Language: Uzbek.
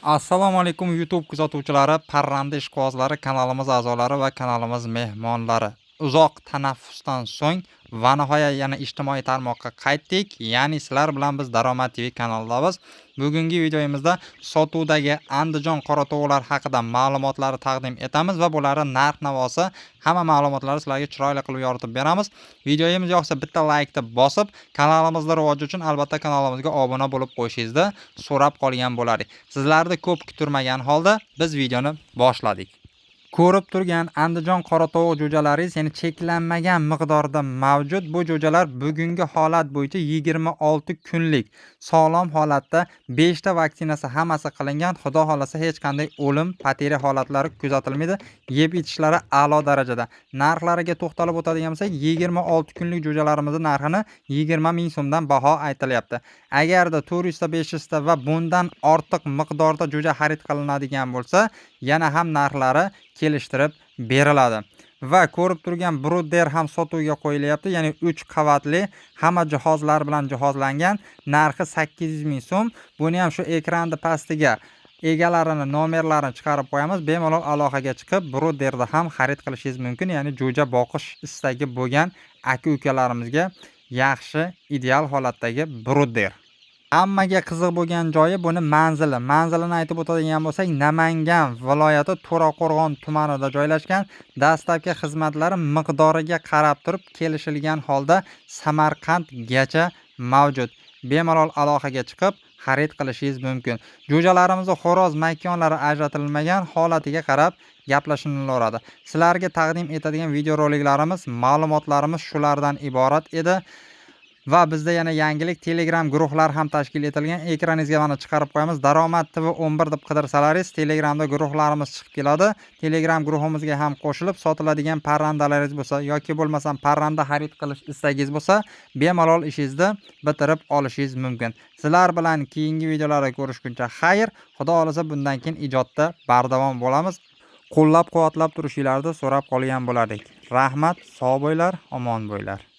Assalomu alaykum YouTube kuzatuvchilari, parranda ishqibozlari, kanalimiz a'zolari va kanalimiz mehmonlari. Uzoq tanaffusdan so'ng va nihoyat yana ijtimoiy tarmoqqa qaytdik. Ya'ni sizlar bilan biz Daromad TV kanalidamiz. Bugungi videomizda sotuvdagi Andijon qora tovuqlar haqida ma'lumotlarni taqdim etamiz va bularning narx-navosi hamma ma'lumotlarni sizlarga chiroyli qilib yoritib beramiz. Videomiz yoqsa bitta laykni bosib, kanalimizning rivoji uchun albatta kanalimizga obuna bo'lib qo'yishingizni so'rab qolgan bo'lardik. Sizlarni ko'p kutilmagan holda biz videoni boshladik. Ko'rib turgan Andijon qora tovuq jo'jalari yana cheklanmagan miqdorda mavjud. Bu jo'jalar bugungi holat bo'yicha 26 kunlik sog'lom holatda, 5 ta vaksinasi hammasi qilingan. Xudo xolasa hech qanday o'lim, pateri holatlari kuzatilmaydi. Yeb itishlari a'lo darajada. Narxlariga to'xtalib o'tadigan bo'lsak, 26 kunlik jo'jalarimizning narxini 20 ming so'mdan baho aytilyapti. Agarda 400 ta, 500 ta va bundan ortiq miqdorda jo'ja xarid qilinadigan bo'lsa, yana ham narxlari kelishtirib beriladi. Va ko'rib turgan brudder ham sotuvga qo'yilyapti. Ya'ni 3 qavatli, hamma jihozlar bilan jihozlangan. Narxi 800 ming so'm. Buni ham shu ekranning pastiga egalarini, nomerlarini chiqarib qo'yamiz. Bemalol aloqaga chiqib, brudderda ham xarid qilishingiz mumkin. Ya'ni jo'ja boqish istagi bo'lgan aka-ukalarimizga yaxshi, ideal holatdagi brudder. Hammaga qiziq bo'lgan joyi buni manzili. Manzilini aytib o'tadigan bo'lsak, Namangan viloyati To'raqo'rg'on tumanida joylashgan. Dastlabki xizmatlari miqdoriga qarab turib kelishilgan holda Samarqandgacha mavjud. Bemalol aloqaga chiqib xarid qilishingiz mumkin. Jo'jalarimizning xo'roz makonlari ajratilmagan holatiga qarab gaplashilaveradi. Sizlarga taqdim etadigan videoroliklarimiz, ma'lumotlarimiz shulardan iborat edi. Va bizda yana yangilik Telegram guruhlar ham tashkil etilgan. Ekraningizga mana chiqarib qo'yamiz. Daromad TV 11 deb qidirsalaringiz Telegramda guruhlarimiz chiqib keladi. Telegram guruhimizga ham qo'shilib sotiladigan parrandalaringiz bo'lsa yoki bo'lmasam parranda xarid qilish istagingiz bo'lsa, bemalol ishingizni bitirib olishingiz mumkin. Sizlar bilan keyingi videolarda ko'rishguncha xayr. Xudo xolasa bundan keyin ijodda bardavom bo'lamiz. Qo'llab-quvvatlab turishingizni so'rab qolgan bo'lardik. Rahmat, sog' bo'linglar, omon bo'linglar.